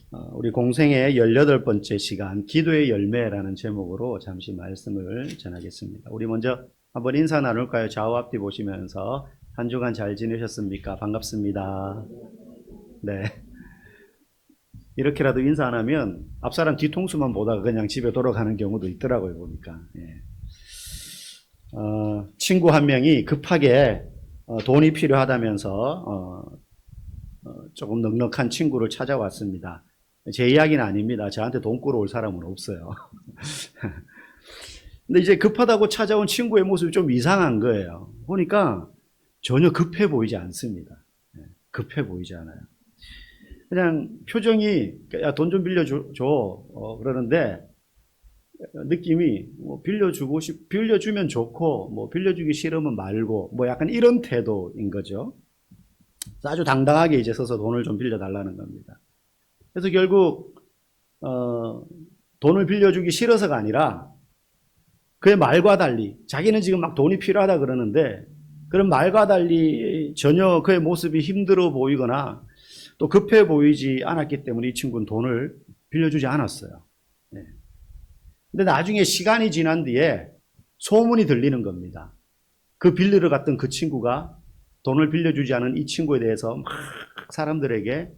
우리 공생의 18번째 시간 기도의 열매라는 제목으로 잠시 말씀을 전하겠습니다. 우리 먼저 한번 인사 나눌까요? 좌우 앞뒤 보시면서 한 주간 잘 지내셨습니까? 반갑습니다. 네. 이렇게라도 인사 안 하면 앞사람 뒤통수만 보다가 그냥 집에 돌아가는 경우도 있더라고요, 보니까. 예. 친구 한 명이 급하게 돈이 필요하다면서 조금 넉넉한 친구를 찾아왔습니다. 제 이야기는 아닙니다. 저한테 돈 꾸러올 사람은 없어요. 근데 이제 급하다고 찾아온 친구의 모습이 좀 이상한 거예요. 보니까 전혀 급해 보이지 않습니다. 급해 보이지 않아요. 그냥 표정이 야, 돈 좀 빌려줘 그러는데 느낌이 뭐 빌려주면 좋고 뭐 빌려주기 싫으면 말고 뭐 약간 이런 태도인 거죠. 아주 당당하게 이제 서서 돈을 좀 빌려달라는 겁니다. 그래서 결국 돈을 빌려주기 싫어서가 아니라 그의 말과 달리 자기는 지금 막 돈이 필요하다 그러는데 그런 말과 달리 전혀 그의 모습이 힘들어 보이거나 또 급해 보이지 않았기 때문에 이 친구는 돈을 빌려주지 않았어요. 네. 근데 나중에 시간이 지난 뒤에 소문이 들리는 겁니다. 그 빌리러 갔던 그 친구가 돈을 빌려주지 않은 이 친구에 대해서 막 사람들에게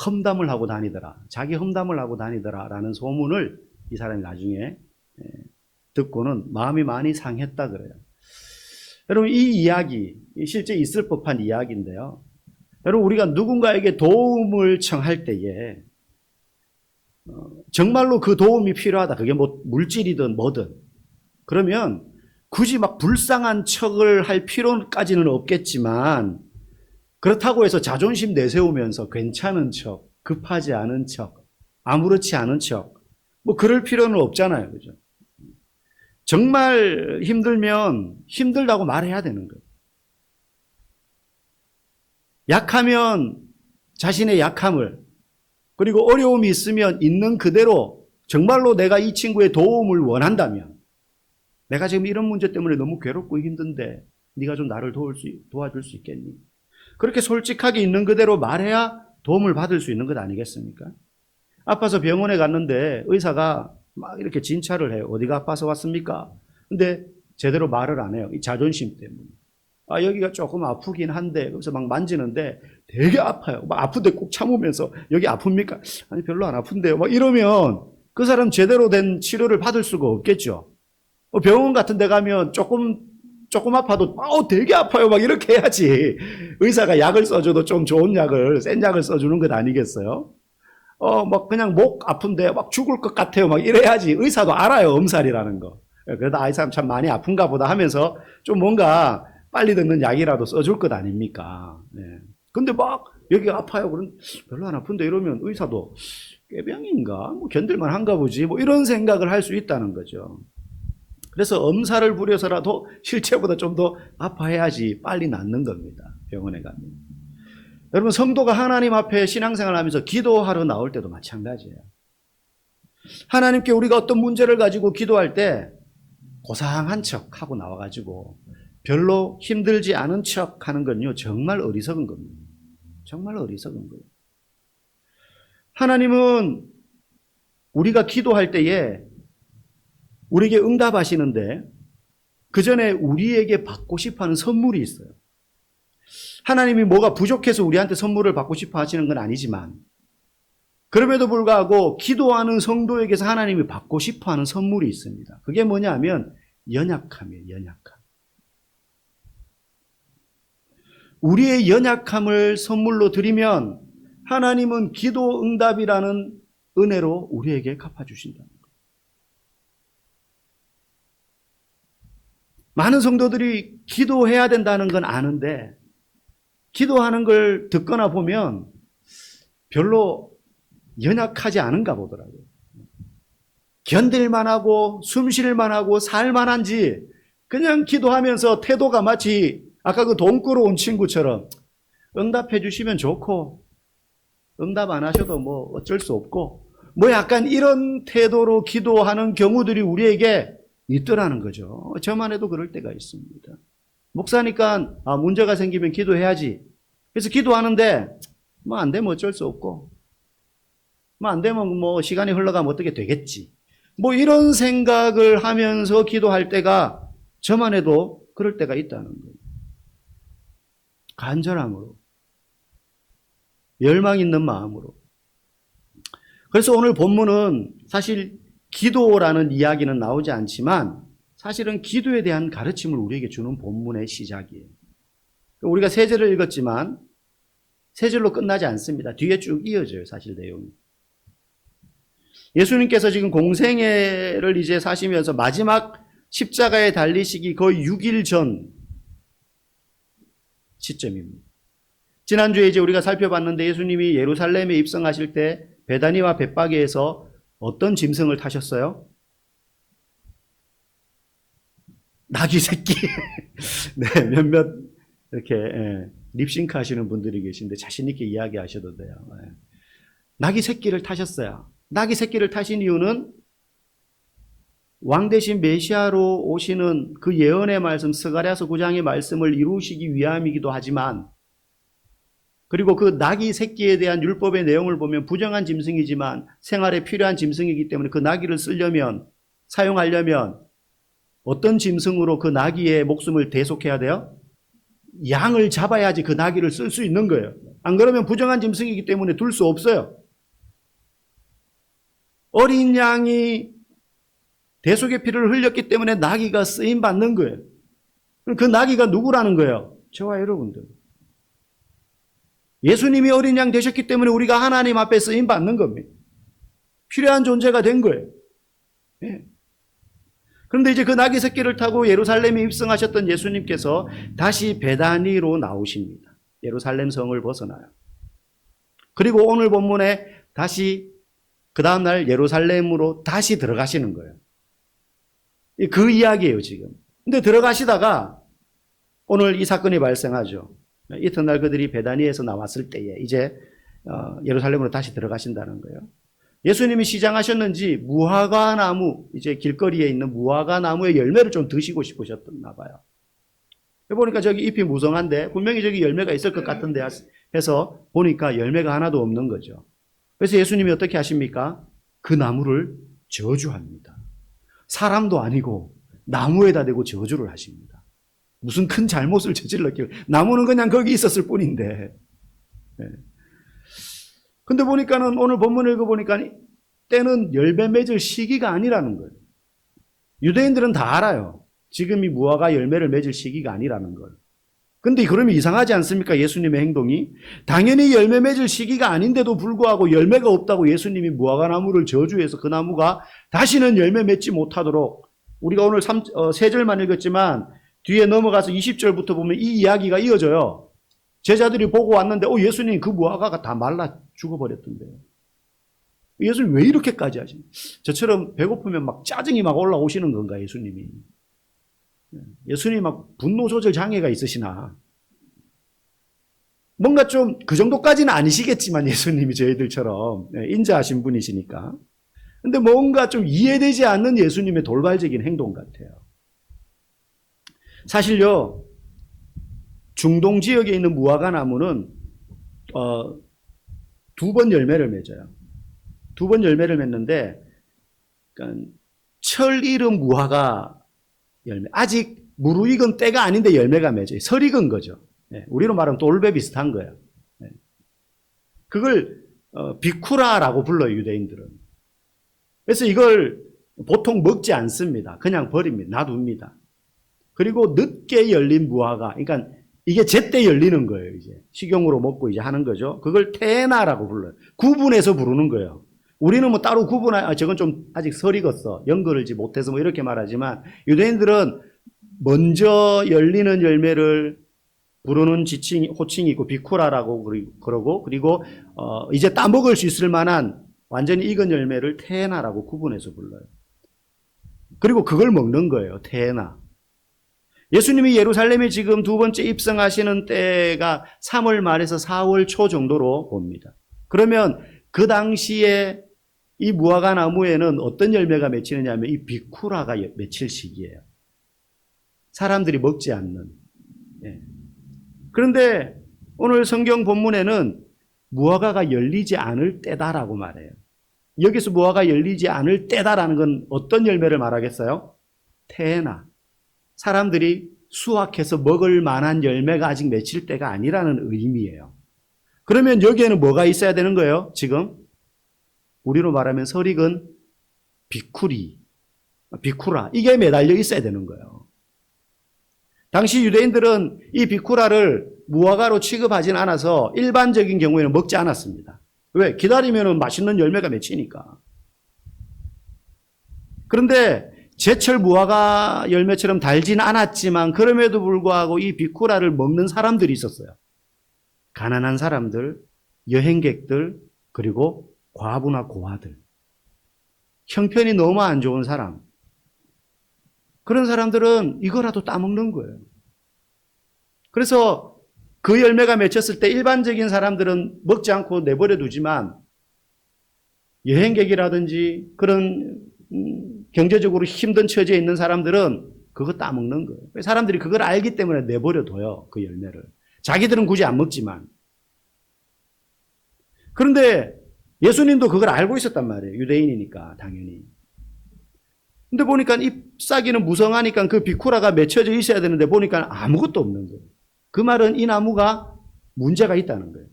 험담을 하고 다니더라. 자기 험담을 하고 다니더라. 라는 소문을 이 사람이 나중에 듣고는 마음이 많이 상했다 그래요. 여러분, 이 이야기, 실제 있을 법한 이야기인데요. 여러분, 우리가 누군가에게 도움을 청할 때에 정말로 그 도움이 필요하다. 그게 뭐 물질이든 뭐든. 그러면 굳이 막 불쌍한 척을 할 필요까지는 없겠지만 그렇다고 해서 자존심 내세우면서 괜찮은 척, 급하지 않은 척, 아무렇지 않은 척, 뭐 그럴 필요는 없잖아요. 그죠? 정말 힘들면 힘들다고 말해야 되는 거예요. 약하면 자신의 약함을, 그리고 어려움이 있으면 있는 그대로 정말로 내가 이 친구의 도움을 원한다면, 내가 지금 이런 문제 때문에 너무 괴롭고 힘든데 네가 좀 나를 도와줄 수 있겠니? 그렇게 솔직하게 있는 그대로 말해야 도움을 받을 수 있는 것 아니겠습니까? 아파서 병원에 갔는데 의사가 막 이렇게 진찰을 해요. 어디가 아파서 왔습니까? 근데 제대로 말을 안 해요. 이 자존심 때문에. 여기가 조금 아프긴 한데, 그래서 막 만지는데 되게 아파요. 막 아픈데 꼭 참으면서 여기 아픕니까? 아니, 별로 안 아픈데요. 막 이러면 그 사람 제대로 된 치료를 받을 수가 없겠죠. 병원 같은 데 가면 조금 아파도 되게 아파요 막 이렇게 해야지 의사가 약을 써줘도 좀 좋은 약을 센 약을 써주는 것 아니겠어요? 막 그냥 목 아픈데 막 죽을 것 같아요 막 이래야지 의사도 알아요 엄살이라는 거. 그러다 이 사람 참 많이 아픈가 보다 하면서 좀 뭔가 빨리 듣는 약이라도 써줄 것 아닙니까? 네. 근데 막 여기 아파요 그런 별로 안 아픈데 이러면 의사도 꾀병인가 뭐 견딜만 한가 보지 뭐 이런 생각을 할 수 있다는 거죠. 그래서 엄살을 부려서라도 실제보다 좀 더 아파해야지 빨리 낫는 겁니다. 병원에 가면. 여러분, 성도가 하나님 앞에 신앙생활을 하면서 기도하러 나올 때도 마찬가지예요. 하나님께 우리가 어떤 문제를 가지고 기도할 때 고상한 척 하고 나와가지고 별로 힘들지 않은 척 하는 건요, 정말 어리석은 겁니다. 정말 어리석은 거예요. 하나님은 우리가 기도할 때에 우리에게 응답하시는데 그 전에 우리에게 받고 싶어하는 선물이 있어요. 하나님이 뭐가 부족해서 우리한테 선물을 받고 싶어 하시는 건 아니지만 그럼에도 불구하고 기도하는 성도에게서 하나님이 받고 싶어 하는 선물이 있습니다. 그게 뭐냐 하면 연약함이에요. 연약함. 우리의 연약함을 선물로 드리면 하나님은 기도 응답이라는 은혜로 우리에게 갚아주신다. 많은 성도들이 기도해야 된다는 건 아는데 기도하는 걸 듣거나 보면 별로 연약하지 않은가 보더라고요. 견딜만 하고 숨쉴만 하고 살만한지 그냥 기도하면서 태도가 마치 아까 그 돈 끌어온 친구처럼 응답해 주시면 좋고 응답 안 하셔도 뭐 어쩔 수 없고 뭐 약간 이런 태도로 기도하는 경우들이 우리에게 있더라는 거죠. 저만 해도 그럴 때가 있습니다. 목사니까 문제가 생기면 기도해야지. 그래서 기도하는데 뭐 안 되면 어쩔 수 없고 뭐 안 되면 뭐 시간이 흘러가면 어떻게 되겠지. 뭐 이런 생각을 하면서 기도할 때가 저만 해도 그럴 때가 있다는 거예요. 간절함으로. 열망 있는 마음으로. 그래서 오늘 본문은 사실 기도라는 이야기는 나오지 않지만 사실은 기도에 대한 가르침을 우리에게 주는 본문의 시작이에요. 우리가 세 절을 읽었지만 세 절로 끝나지 않습니다. 뒤에 쭉 이어져요, 사실 내용이. 예수님께서 지금 공생애를 이제 사시면서 마지막 십자가에 달리시기 거의 6일 전 시점입니다. 지난주에 이제 우리가 살펴봤는데 예수님이 예루살렘에 입성하실 때 베다니와 벳바게에서 어떤 짐승을 타셨어요? 나귀 새끼. 네, 몇몇 이렇게 립싱크 하시는 분들이 계신데 자신 있게 이야기하셔도 돼요. 나귀 새끼를 타셨어요. 나귀 새끼를 타신 이유는 왕 대신 메시아로 오시는 그 예언의 말씀, 스가랴서 9장의 말씀을 이루시기 위함이기도 하지만, 그리고 그 나귀 새끼에 대한 율법의 내용을 보면 부정한 짐승이지만 생활에 필요한 짐승이기 때문에 그 나귀를 사용하려면 어떤 짐승으로 그 나귀의 목숨을 대속해야 돼요? 양을 잡아야지 그 나귀를 쓸 수 있는 거예요. 안 그러면 부정한 짐승이기 때문에 둘 수 없어요. 어린 양이 대속의 피를 흘렸기 때문에 나귀가 쓰임 받는 거예요. 그 나귀가 누구라는 거예요? 저와 여러분들. 예수님이 어린 양 되셨기 때문에 우리가 하나님 앞에 쓰임 받는 겁니다. 필요한 존재가 된 거예요. 네. 그런데 이제 그 나귀 새끼를 타고 예루살렘에 입성하셨던 예수님께서 다시 베다니로 나오십니다. 예루살렘 성을 벗어나요. 그리고 오늘 본문에 다시 그 다음날 예루살렘으로 다시 들어가시는 거예요. 그 이야기예요, 지금. 근데 들어가시다가 오늘 이 사건이 발생하죠. 이튿날 그들이 베다니에서 나왔을 때에 이제 예루살렘으로 다시 들어가신다는 거예요. 예수님이 시장하셨는지 무화과 나무, 이제 길거리에 있는 무화과 나무의 열매를 좀 드시고 싶으셨나 봐요. 보니까 저기 잎이 무성한데 분명히 저기 열매가 있을 것 같은데 해서 보니까 열매가 하나도 없는 거죠. 그래서 예수님이 어떻게 하십니까? 그 나무를 저주합니다. 사람도 아니고 나무에다 대고 저주를 하십니다. 무슨 큰 잘못을 저질렀길. 나무는 그냥 거기 있었을 뿐인데. 네. 근데 보니까는 오늘 본문을 읽어보니까 때는 열매 맺을 시기가 아니라는 거예요. 유대인들은 다 알아요. 지금이 무화과 열매를 맺을 시기가 아니라는 걸. 근데 그러면 이상하지 않습니까? 예수님의 행동이. 당연히 열매 맺을 시기가 아닌데도 불구하고 열매가 없다고 예수님이 무화과 나무를 저주해서 그 나무가 다시는 열매 맺지 못하도록, 우리가 오늘 3절만 읽었지만 뒤에 넘어가서 20절부터 보면 이 이야기가 이어져요. 제자들이 보고 왔는데 예수님 그 무화과가 다 말라 죽어버렸던데요. 예수님 왜 이렇게까지 하시는? 저처럼 배고프면 막 짜증이 막 올라오시는 건가, 예수님이? 예수님이 막 분노 조절 장애가 있으시나? 뭔가 좀 그 정도까지는 아니시겠지만 예수님이 저희들처럼 인자하신 분이시니까. 근데 뭔가 좀 이해되지 않는 예수님의 돌발적인 행동 같아요. 사실요, 중동 지역에 있는 무화과 나무는 2번 열매를 맺어요. 2번 열매를 맺는데, 그러니까 철 익은 무화과 열매. 아직 무르익은 때가 아닌데 열매가 맺어요. 설 익은 거죠. 네, 우리로 말하면 돌배 비슷한 거예요. 네. 그걸 비쿠라라고 불러요, 유대인들은. 그래서 이걸 보통 먹지 않습니다. 그냥 버립니다. 놔둡니다. 그리고 늦게 열린 무화과, 그러니까 이게 제때 열리는 거예요, 이제. 식용으로 먹고 이제 하는 거죠. 그걸 테나라고 불러요. 구분해서 부르는 거예요. 우리는 뭐 따로 저건 좀 아직 설 익었어. 연거를지 못해서 뭐 이렇게 말하지만, 유대인들은 먼저 열리는 열매를 부르는 호칭이 있고, 비쿠라라고 그러고, 그리고, 이제 따먹을 수 있을 만한 완전히 익은 열매를 테나라고 구분해서 불러요. 그리고 그걸 먹는 거예요, 테나. 예수님이 예루살렘에 지금 2번째 입성하시는 때가 3월 말에서 4월 초 정도로 봅니다. 그러면 그 당시에 이 무화과 나무에는 어떤 열매가 맺히느냐 하면 이 비쿠라가 맺힐 시기예요. 사람들이 먹지 않는. 예. 그런데 오늘 성경 본문에는 무화과가 열리지 않을 때다라고 말해요. 여기서 무화과 열리지 않을 때다라는 건 어떤 열매를 말하겠어요? 태나. 사람들이 수확해서 먹을 만한 열매가 아직 맺힐 때가 아니라는 의미예요. 그러면 여기에는 뭐가 있어야 되는 거예요? 지금 우리로 말하면 설익은 비쿠라 이게 매달려 있어야 되는 거예요. 당시 유대인들은 이 비쿠라를 무화과로 취급하진 않아서 일반적인 경우에는 먹지 않았습니다. 왜? 기다리면 맛있는 열매가 맺히니까. 그런데 제철 무화과 열매처럼 달진 않았지만 그럼에도 불구하고 이 비쿠라를 먹는 사람들이 있었어요. 가난한 사람들, 여행객들, 그리고 과부나 고아들. 형편이 너무 안 좋은 사람. 그런 사람들은 이거라도 따먹는 거예요. 그래서 그 열매가 맺혔을 때 일반적인 사람들은 먹지 않고 내버려 두지만 여행객이라든지 그런 경제적으로 힘든 처지에 있는 사람들은 그거 따먹는 거예요. 사람들이 그걸 알기 때문에 내버려 둬요. 그 열매를. 자기들은 굳이 안 먹지만. 그런데 예수님도 그걸 알고 있었단 말이에요. 유대인이니까 당연히. 근데 보니까 잎사귀는 무성하니까 그 비쿠라가 맺혀져 있어야 되는데 보니까 아무것도 없는 거예요. 그 말은 이 나무가 문제가 있다는 거예요.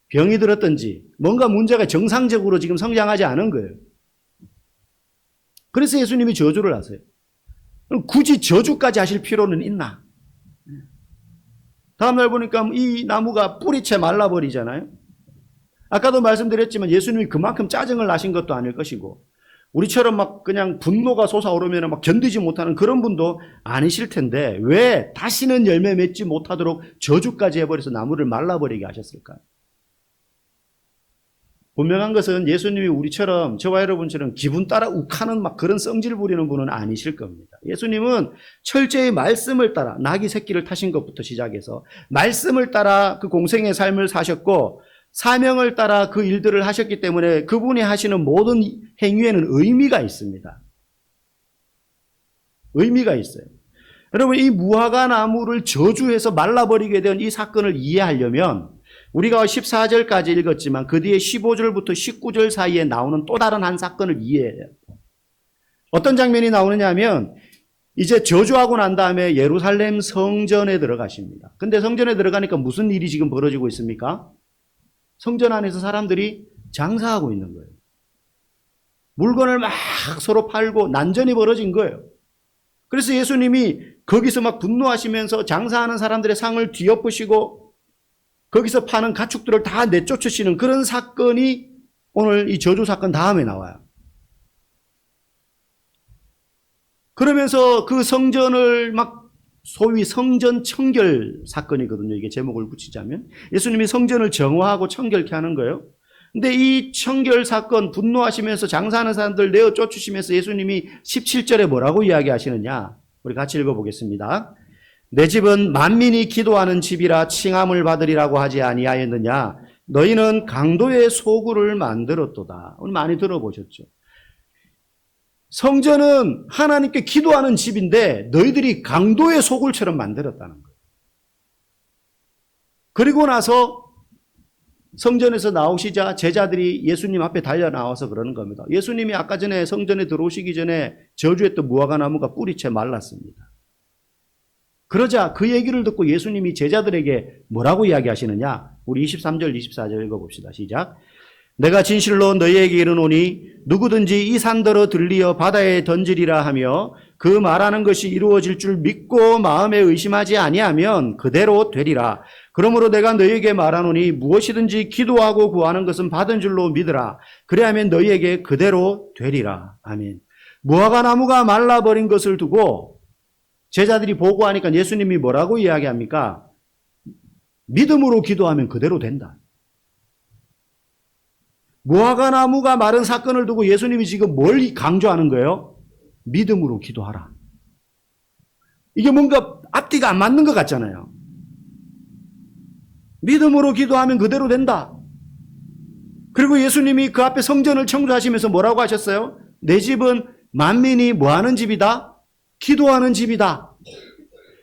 병이 들었든지 뭔가 문제가 정상적으로 지금 성장하지 않은 거예요. 그래서 예수님이 저주를 하세요. 굳이 저주까지 하실 필요는 있나? 다음날 보니까 이 나무가 뿌리채 말라버리잖아요. 아까도 말씀드렸지만 예수님이 그만큼 짜증을 나신 것도 아닐 것이고 우리처럼 막 그냥 분노가 솟아오르면 막 견디지 못하는 그런 분도 아니실 텐데 왜 다시는 열매 맺지 못하도록 저주까지 해버려서 나무를 말라버리게 하셨을까요? 분명한 것은 예수님이 우리처럼 저와 여러분처럼 기분 따라 욱하는 막 그런 성질 부리는 분은 아니실 겁니다. 예수님은 철저히 말씀을 따라 나귀 새끼를 타신 것부터 시작해서 말씀을 따라 그 공생의 삶을 사셨고 사명을 따라 그 일들을 하셨기 때문에 그분이 하시는 모든 행위에는 의미가 있습니다. 의미가 있어요. 여러분 이 무화과 나무를 저주해서 말라버리게 된 이 사건을 이해하려면 우리가 14절까지 읽었지만 그 뒤에 15절부터 19절 사이에 나오는 또 다른 한 사건을 이해해요. 어떤 장면이 나오느냐 하면 이제 저주하고 난 다음에 예루살렘 성전에 들어가십니다. 근데 성전에 들어가니까 무슨 일이 지금 벌어지고 있습니까? 성전 안에서 사람들이 장사하고 있는 거예요. 물건을 막 서로 팔고 난전이 벌어진 거예요. 그래서 예수님이 거기서 막 분노하시면서 장사하는 사람들의 상을 뒤엎으시고 거기서 파는 가축들을 다 내쫓으시는 그런 사건이 오늘 이 저주 사건 다음에 나와요. 그러면서 그 성전을 막 소위 성전 청결 사건이거든요. 이게 제목을 붙이자면. 예수님이 성전을 정화하고 청결케 하는 거예요. 근데 이 청결 사건 분노하시면서 장사하는 사람들 내어 쫓으시면서 예수님이 17절에 뭐라고 이야기하시느냐. 우리 같이 읽어보겠습니다. 내 집은 만민이 기도하는 집이라 칭함을 받으리라고 하지 아니하였느냐. 너희는 강도의 소굴을 만들었도다. 오늘 많이 들어보셨죠. 성전은 하나님께 기도하는 집인데 너희들이 강도의 소굴처럼 만들었다는 거예요. 그리고 나서 성전에서 나오시자 제자들이 예수님 앞에 달려 나와서 그러는 겁니다. 예수님이 아까 전에 성전에 들어오시기 전에 저주했던 무화과 나무가 뿌리채 말랐습니다. 그러자 그 얘기를 듣고 예수님이 제자들에게 뭐라고 이야기하시느냐? 우리 23절, 24절 읽어봅시다. 시작. 내가 진실로 너희에게 이르노니 누구든지 이 산더러 들리어 바다에 던지리라 하며 그 말하는 것이 이루어질 줄 믿고 마음에 의심하지 아니하면 그대로 되리라. 그러므로 내가 너희에게 말하노니 무엇이든지 기도하고 구하는 것은 받은 줄로 믿으라. 그래야면 너희에게 그대로 되리라. 아멘. 무화과 나무가 말라버린 것을 두고 제자들이 보고하니까 예수님이 뭐라고 이야기합니까? 믿음으로 기도하면 그대로 된다. 무화과 나무가 마른 사건을 두고 예수님이 지금 뭘 강조하는 거예요? 믿음으로 기도하라. 이게 뭔가 앞뒤가 안 맞는 것 같잖아요. 믿음으로 기도하면 그대로 된다. 그리고 예수님이 그 앞에 성전을 청소하시면서 뭐라고 하셨어요? 내 집은 만민이 뭐하는 집이다? 기도하는 집이다.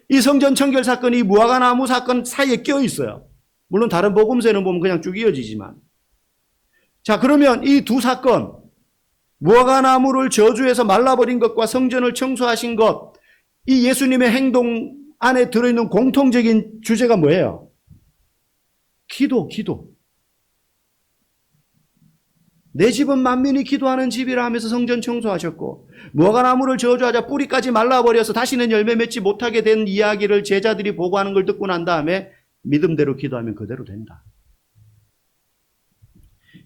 이 성전 청결 사건이 무화과 나무 사건 사이에 껴 있어요. 물론 다른 복음서에는 보면 그냥 쭉 이어지지만 자, 그러면 이 두 사건, 무화과나무를 저주해서 말라버린 것과 성전을 청소하신 것, 이 예수님의 행동 안에 들어있는 공통적인 주제가 뭐예요? 기도. 내 집은 만민이 기도하는 집이라 하면서 성전 청소하셨고, 무화과나무를 저주하자 뿌리까지 말라버려서 다시는 열매 맺지 못하게 된 이야기를 제자들이 보고하는 걸 듣고 난 다음에 믿음대로 기도하면 그대로 된다.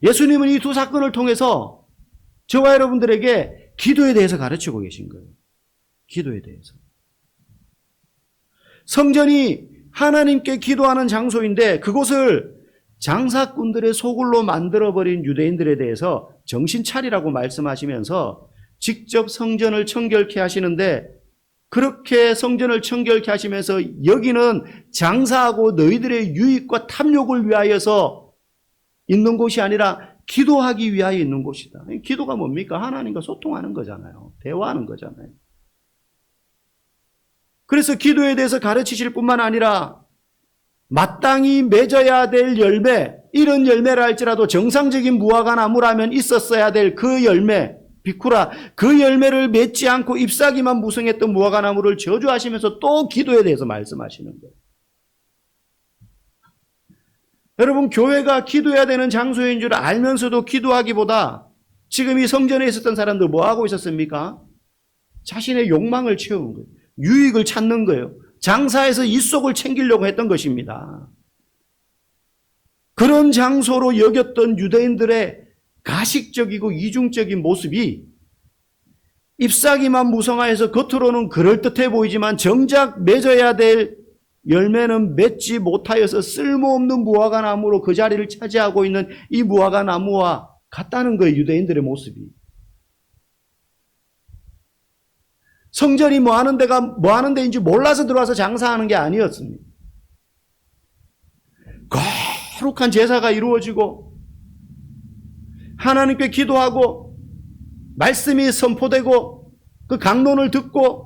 예수님은 이 두 사건을 통해서 저와 여러분들에게 기도에 대해서 가르치고 계신 거예요. 기도에 대해서. 성전이 하나님께 기도하는 장소인데 그곳을 장사꾼들의 소굴로 만들어버린 유대인들에 대해서 정신 차리라고 말씀하시면서 직접 성전을 청결케 하시는데, 그렇게 성전을 청결케 하시면서 여기는 장사하고 너희들의 유익과 탐욕을 위하여서 있는 곳이 아니라 기도하기 위하여 있는 곳이다. 기도가 뭡니까? 하나님과 소통하는 거잖아요. 대화하는 거잖아요. 그래서 기도에 대해서 가르치실 뿐만 아니라 마땅히 맺어야 될 열매, 이런 열매라 할지라도 정상적인 무화과나무라면 있었어야 될 그 열매, 비쿠라, 그 열매를 맺지 않고 잎사귀만 무성했던 무화과나무를 저주하시면서 또 기도에 대해서 말씀하시는 거예요. 여러분, 교회가 기도해야 되는 장소인 줄 알면서도 기도하기보다 지금 이 성전에 있었던 사람들 뭐 하고 있었습니까? 자신의 욕망을 채우는 거예요. 유익을 찾는 거예요. 장사해서 이속을 챙기려고 했던 것입니다. 그런 장소로 여겼던 유대인들의 가식적이고 이중적인 모습이 잎사귀만 무성하여서 겉으로는 그럴듯해 보이지만 정작 맺어야 될 열매는 맺지 못하여서 쓸모없는 무화과나무로 그 자리를 차지하고 있는 이 무화과나무와 같다는 거예요. 유대인들의 모습이. 성전이 뭐 하는 데인지 몰라서 들어와서 장사하는 게 아니었습니다. 거룩한 제사가 이루어지고 하나님께 기도하고 말씀이 선포되고 그 강론을 듣고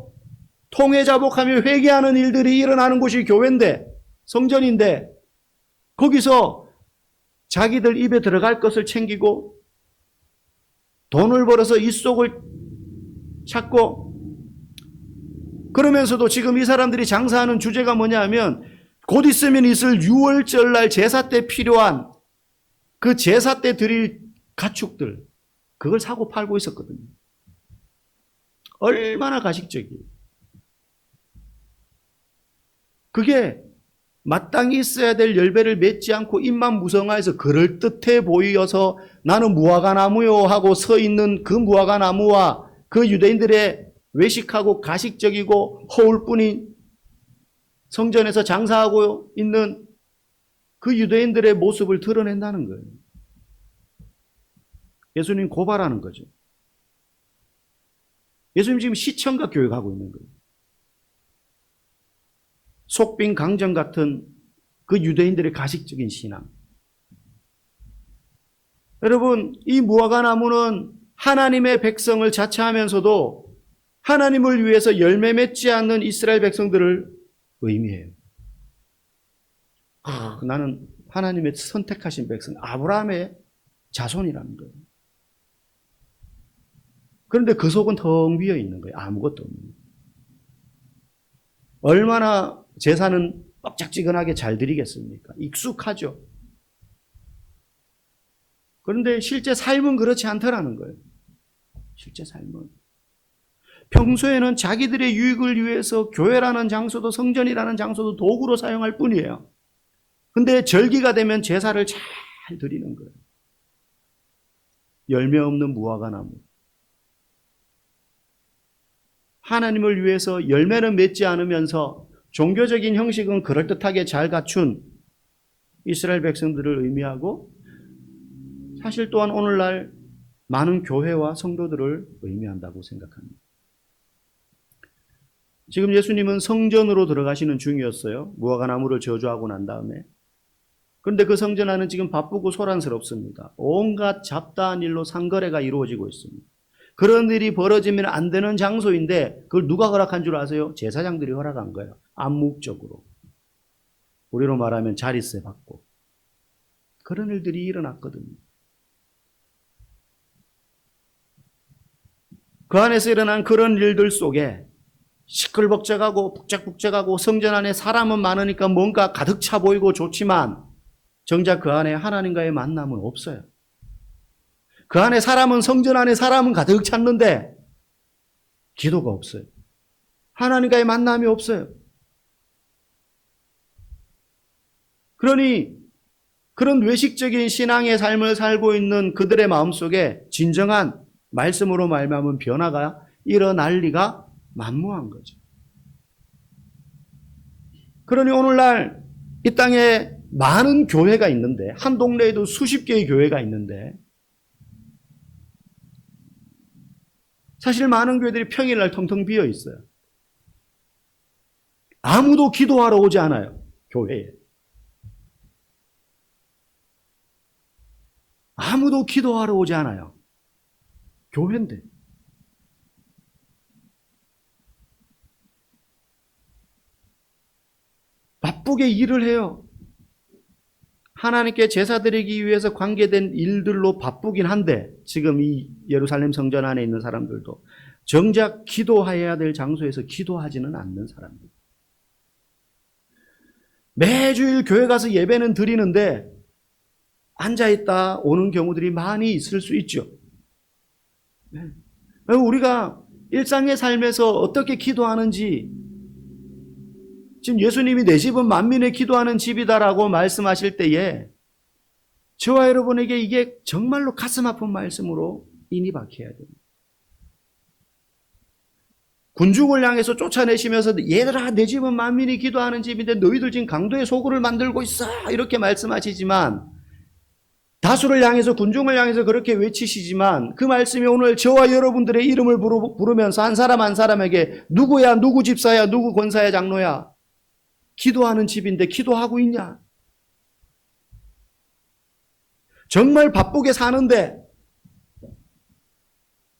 통회자복하며 회개하는 일들이 일어나는 곳이 교회인데, 성전인데, 거기서 자기들 입에 들어갈 것을 챙기고 돈을 벌어서 이속을 찾고, 그러면서도 지금 이 사람들이 장사하는 주제가 뭐냐 하면 곧 있으면 있을 유월절날 제사 때 필요한 그 제사 때 드릴 가축들, 그걸 사고 팔고 있었거든요. 얼마나 가식적이에요. 그게 마땅히 있어야 될 열매를 맺지 않고 잎만 무성하여서 그럴듯해 보여서 나는 무화과나무요 하고 서 있는 그 무화과나무와 그 유대인들의 외식하고 가식적이고 허울뿐인 성전에서 장사하고 있는 그 유대인들의 모습을 드러낸다는 거예요. 예수님 고발하는 거죠. 예수님 지금 시청각 교육하고 있는 거예요. 속빈 강정 같은 그 유대인들의 가식적인 신앙. 여러분, 이 무화과나무는 하나님의 백성을 자처하면서도 하나님을 위해서 열매 맺지 않는 이스라엘 백성들을 의미해요. 나는 하나님의 선택하신 백성, 아브라함의 자손이라는 거예요. 그런데 그 속은 텅 비어 있는 거예요. 아무것도 없는 거예요. 얼마나 제사는 뻑짝지근하게 잘 드리겠습니까? 익숙하죠. 그런데 실제 삶은 그렇지 않더라는 거예요. 실제 삶은. 평소에는 자기들의 유익을 위해서 교회라는 장소도 성전이라는 장소도 도구로 사용할 뿐이에요. 근데 절기가 되면 제사를 잘 드리는 거예요. 열매 없는 무화과나무. 하나님을 위해서 열매는 맺지 않으면서 종교적인 형식은 그럴듯하게 잘 갖춘 이스라엘 백성들을 의미하고, 사실 또한 오늘날 많은 교회와 성도들을 의미한다고 생각합니다. 지금 예수님은 성전으로 들어가시는 중이었어요. 무화과나무를 저주하고 난 다음에. 그런데 그 성전 안은 지금 바쁘고 소란스럽습니다. 온갖 잡다한 일로 상거래가 이루어지고 있습니다. 그런 일이 벌어지면 안 되는 장소인데 그걸 누가 허락한 줄 아세요? 제사장들이 허락한 거예요. 암묵적으로. 우리로 말하면 자릿세 받고. 그런 일들이 일어났거든요. 그 안에서 일어난 그런 일들 속에 시끌벅적하고 북적북적하고 성전 안에 사람은 많으니까 뭔가 가득 차 보이고 좋지만 정작 그 안에 하나님과의 만남은 없어요. 그 안에 사람은, 성전 안에 사람은 가득 찼는데 기도가 없어요. 하나님과의 만남이 없어요. 그러니 그런 외식적인 신앙의 삶을 살고 있는 그들의 마음속에 진정한 말씀으로 말미암은 변화가 일어날 리가 만무한 거죠. 그러니 오늘날 이 땅에 많은 교회가 있는데, 한 동네에도 수십 개의 교회가 있는데, 사실 많은 교회들이 평일날 텅텅 비어 있어요. 아무도 기도하러 오지 않아요, 교회에. 아무도 기도하러 오지 않아요. 교회인데. 바쁘게 일을 해요. 하나님께 제사 드리기 위해서 관계된 일들로 바쁘긴 한데, 지금 이 예루살렘 성전 안에 있는 사람들도 정작 기도해야 될 장소에서 기도하지는 않는 사람들. 매주일 교회 가서 예배는 드리는데 앉아있다 오는 경우들이 많이 있을 수 있죠. 우리가 일상의 삶에서 어떻게 기도하는지, 지금 예수님이 내 집은 만민의 기도하는 집이다라고 말씀하실 때에 저와 여러분에게 이게 정말로 가슴 아픈 말씀으로 인이 박혀야 됩니다. 군중을 향해서 쫓아내시면서 얘들아, 내 집은 만민이 기도하는 집인데 너희들 지금 강도의 소굴을 만들고 있어, 이렇게 말씀하시지만, 다수를 향해서, 군중을 향해서 그렇게 외치시지만, 그 말씀이 오늘 저와 여러분들의 이름을 부르면서 한 사람 한 사람에게 누구야, 누구 집사야, 누구 권사야, 장로야, 기도하는 집인데 기도하고 있냐? 정말 바쁘게 사는데,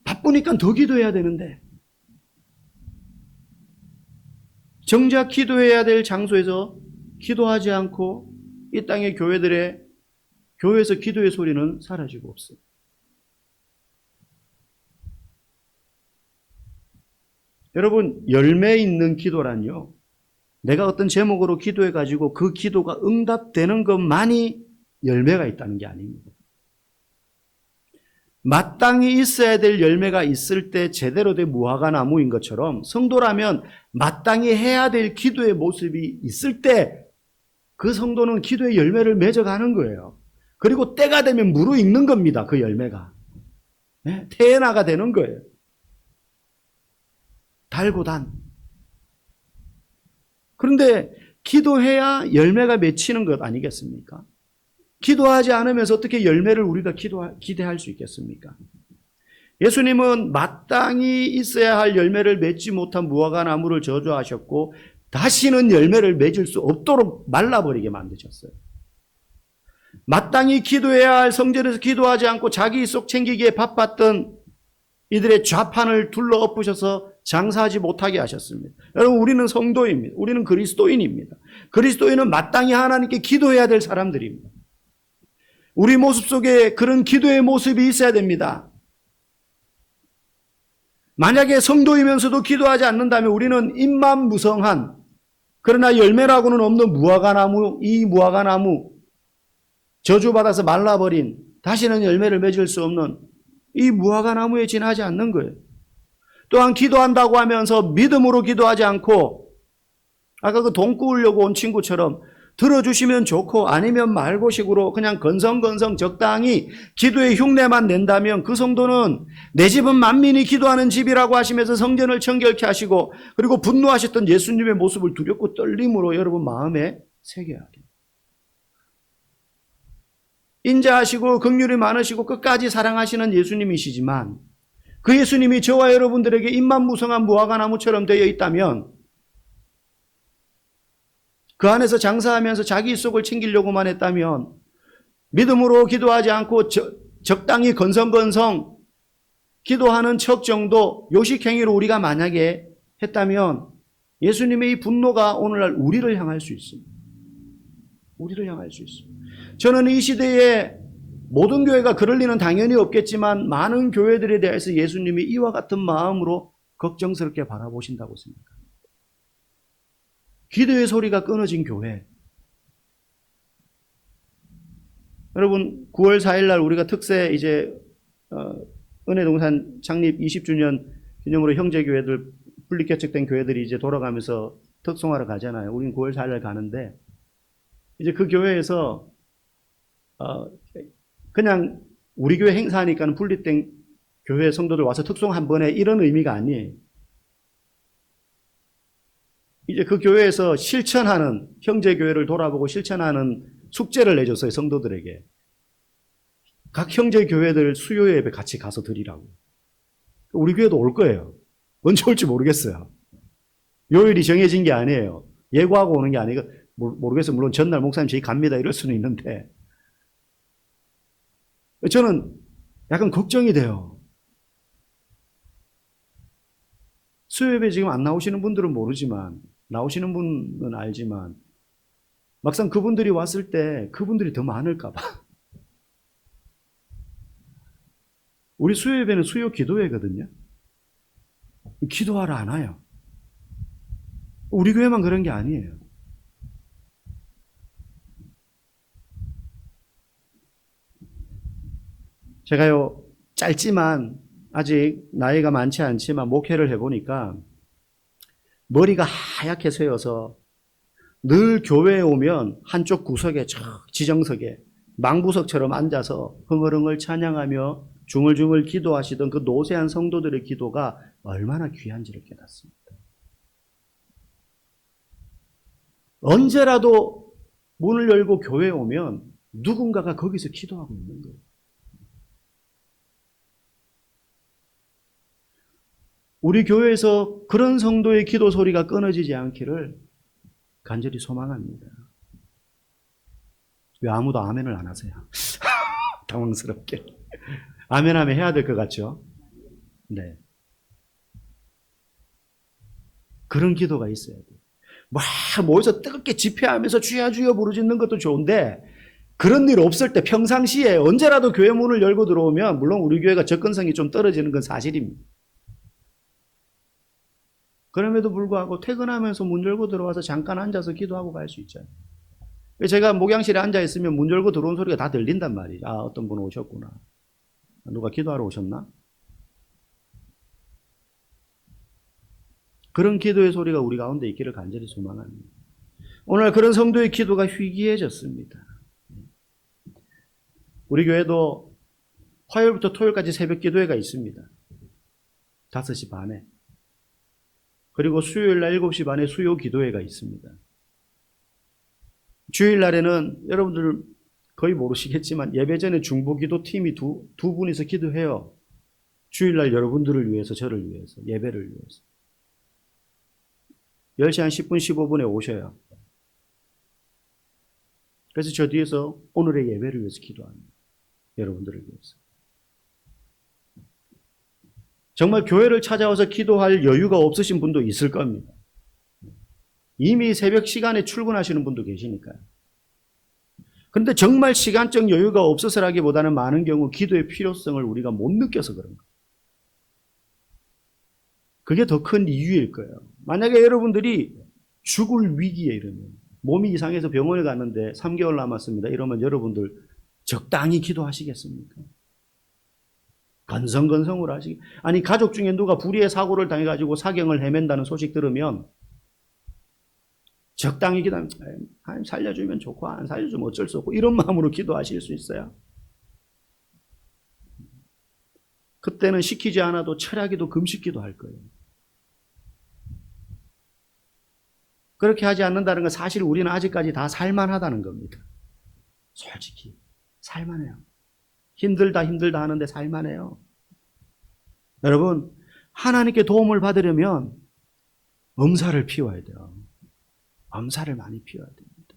바쁘니까 더 기도해야 되는데, 정작 기도해야 될 장소에서 기도하지 않고 이 땅의 교회에서 기도의 소리는 사라지고 없어요. 여러분, 열매 있는 기도란요, 내가 어떤 제목으로 기도해가지고 그 기도가 응답되는 것만이 열매가 있다는 게 아닙니다. 마땅히 있어야 될 열매가 있을 때 제대로 된 무화과 나무인 것처럼, 성도라면 마땅히 해야 될 기도의 모습이 있을 때 그 성도는 기도의 열매를 맺어가는 거예요. 그리고 때가 되면 무르익는 겁니다, 그 열매가. 네? 태어나가 되는 거예요. 달고 단. 그런데 기도해야 열매가 맺히는 것 아니겠습니까? 기도하지 않으면서 어떻게 열매를 우리가 기대할 수 있겠습니까? 예수님은 마땅히 있어야 할 열매를 맺지 못한 무화과 나무를 저주하셨고, 다시는 열매를 맺을 수 없도록 말라버리게 만드셨어요. 마땅히 기도해야 할 성전에서 기도하지 않고 자기 속 챙기기에 바빴던 이들의 좌판을 둘러 엎으셔서 장사하지 못하게 하셨습니다. 여러분, 우리는 성도입니다. 우리는 그리스도인입니다. 그리스도인은 마땅히 하나님께 기도해야 될 사람들입니다. 우리 모습 속에 그런 기도의 모습이 있어야 됩니다. 만약에 성도이면서도 기도하지 않는다면 우리는 입만 무성한, 그러나 열매라고는 없는 무화과나무, 이 무화과나무, 저주받아서 말라버린, 다시는 열매를 맺을 수 없는 이 무화과나무에 지나지 않는 거예요. 또한 기도한다고 하면서 믿음으로 기도하지 않고, 아까 그 돈 꾸우려고 온 친구처럼 들어주시면 좋고 아니면 말고 식으로 그냥 건성건성 적당히 기도의 흉내만 낸다면, 그 성도는 내 집은 만민이 기도하는 집이라고 하시면서 성전을 청결케 하시고, 그리고 분노하셨던 예수님의 모습을 두렵고 떨림으로 여러분 마음에 새겨야 합니다. 인자하시고 긍휼이 많으시고 끝까지 사랑하시는 예수님이시지만, 그 예수님이 저와 여러분들에게 입만 무성한 무화과나무처럼 되어 있다면, 그 안에서 장사하면서 자기 속을 챙기려고만 했다면, 믿음으로 기도하지 않고 적당히 건성건성 기도하는 척 정도 요식행위로 우리가 만약에 했다면, 예수님의 이 분노가 오늘날 우리를 향할 수 있습니다. 우리를 향할 수 있습니다. 저는 이 시대에 모든 교회가 그럴 리는 당연히 없겠지만 많은 교회들에 대해서 예수님이 이와 같은 마음으로 걱정스럽게 바라보신다고 생각합니다. 기도의 소리가 끊어진 교회. 여러분 9월 4일 날 우리가 특세 이제 은혜동산 창립 20주년 기념으로 형제교회들 분리개척된 교회들이 이제 돌아가면서 특송하러 가잖아요. 우리는 9월 4일 날 가는데 이제 그 교회에서 그냥 우리 교회 행사하니까는 분리된 교회 성도들 와서 특송 한 번에 이런 의미가 아니에요. 이제 그 교회에서 실천하는 형제교회를 돌아보고 실천하는 숙제를 내줬어요. 성도들에게. 각 형제교회들 수요 예배 같이 가서 드리라고. 우리 교회도 올 거예요. 언제 올지 모르겠어요. 요일이 정해진 게 아니에요. 예고하고 오는 게 아니고 모르겠어요. 물론 전날 목사님 저희 갑니다 이럴 수는 있는데 저는 약간 걱정이 돼요. 수요 예배 지금 안 나오시는 분들은 모르지만 나오시는 분은 알지만 막상 그분들이 왔을 때 그분들이 더 많을까 봐. 우리 수요 예배는 수요 기도회거든요. 기도하러 안 와요. 우리 교회만 그런 게 아니에요. 제가요 짧지만 아직 나이가 많지 않지만 목회를 해보니까 머리가 하얗게 새어서 늘 교회에 오면 한쪽 구석에 지정석에 망부석처럼 앉아서 흥얼흥얼 찬양하며 중얼중얼 기도하시던 그 노세한 성도들의 기도가 얼마나 귀한지를 깨닫습니다. 언제라도 문을 열고 교회에 오면 누군가가 거기서 기도하고 있는 거예요. 우리 교회에서 그런 성도의 기도 소리가 끊어지지 않기를 간절히 소망합니다. 왜 아무도 아멘을 안 하세요? 당황스럽게. 아멘하면 해야 될 것 같죠? 네. 그런 기도가 있어야 돼요. 막 모여서 뜨겁게 집회하면서 주여 주여 부르짖는 것도 좋은데 그런 일 없을 때 평상시에 언제라도 교회 문을 열고 들어오면 물론 우리 교회가 접근성이 좀 떨어지는 건 사실입니다. 그럼에도 불구하고 퇴근하면서 문 열고 들어와서 잠깐 앉아서 기도하고 갈 수 있잖아요. 제가 목양실에 앉아 있으면 문 열고 들어온 소리가 다 들린단 말이죠. 아, 어떤 분 오셨구나. 누가 기도하러 오셨나? 그런 기도의 소리가 우리 가운데 있기를 간절히 소망합니다. 오늘 그런 성도의 기도가 희귀해졌습니다. 우리 교회도 화요일부터 토요일까지 새벽 기도회가 있습니다. 5시 반에. 그리고 수요일 날 7시 반에 수요 기도회가 있습니다. 주일 날에는 여러분들 거의 모르시겠지만 예배 전에 중보기도 팀이 두 분이서 기도해요. 주일 날 여러분들을 위해서, 저를 위해서, 예배를 위해서. 10시 한 10분, 15분에 오셔요. 그래서 저 뒤에서 오늘의 예배를 위해서 기도합니다. 여러분들을 위해서. 정말 교회를 찾아와서 기도할 여유가 없으신 분도 있을 겁니다. 이미 새벽 시간에 출근하시는 분도 계시니까요. 그런데 정말 시간적 여유가 없어서라기보다는 많은 경우 기도의 필요성을 우리가 못 느껴서 그런 거예요. 그게 더 큰 이유일 거예요. 만약에 여러분들이 죽을 위기에 이르면 몸이 이상해서 병원에 갔는데 3개월 남았습니다. 이러면 여러분들 적당히 기도하시겠습니까? 건성건성으로 하시기. 아니 가족 중에 누가 불의의 사고를 당해가지고 사경을 헤맨다는 소식 들으면 적당히 기도하면 하나님 살려주면 좋고 안 살려주면 어쩔 수 없고 이런 마음으로 기도하실 수 있어요. 그때는 시키지 않아도 철야기도 금식기도 할 거예요. 그렇게 하지 않는다는 건 사실 우리는 아직까지 다 살만하다는 겁니다. 솔직히 살만해요. 힘들다 하는데 살만해요. 여러분 하나님께 도움을 받으려면 엄살을 피워야 돼요. 엄살을 많이 피워야 됩니다.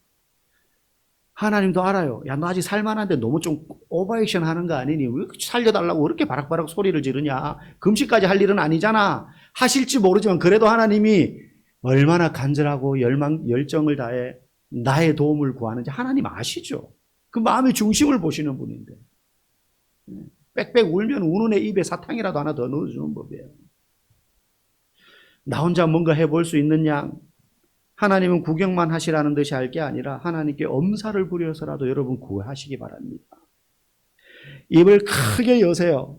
하나님도 알아요. 야, 너 아직 살만한데 너무 좀 오버액션 하는 거 아니니? 왜 살려달라고 그렇게 바락바락 소리를 지르냐? 금식까지 할 일은 아니잖아. 하실지 모르지만 그래도 하나님이 얼마나 간절하고 열정을 다해 나의 도움을 구하는지 하나님 아시죠? 그 마음의 중심을 보시는 분인데 빽빽 울면 우는 애 입에 사탕이라도 하나 더 넣어주는 법이에요. 나 혼자 뭔가 해볼 수 있는 양, 하나님은 구경만 하시라는 듯이 할 게 아니라 하나님께 엄살을 부려서라도 여러분 구하시기 바랍니다. 입을 크게 여세요.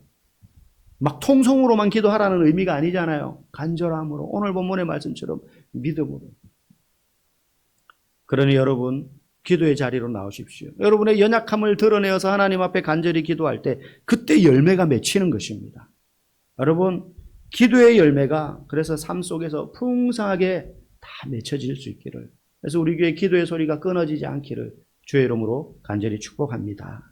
막 통성으로만 기도하라는 의미가 아니잖아요. 간절함으로, 오늘 본문의 말씀처럼 믿음으로. 그러니 여러분, 기도의 자리로 나오십시오. 여러분의 연약함을 드러내어서 하나님 앞에 간절히 기도할 때 그때 열매가 맺히는 것입니다. 여러분, 기도의 열매가 그래서 삶 속에서 풍성하게 다 맺혀질 수 있기를, 그래서 우리 교회 기도의 소리가 끊어지지 않기를 주의 이름으로 간절히 축복합니다.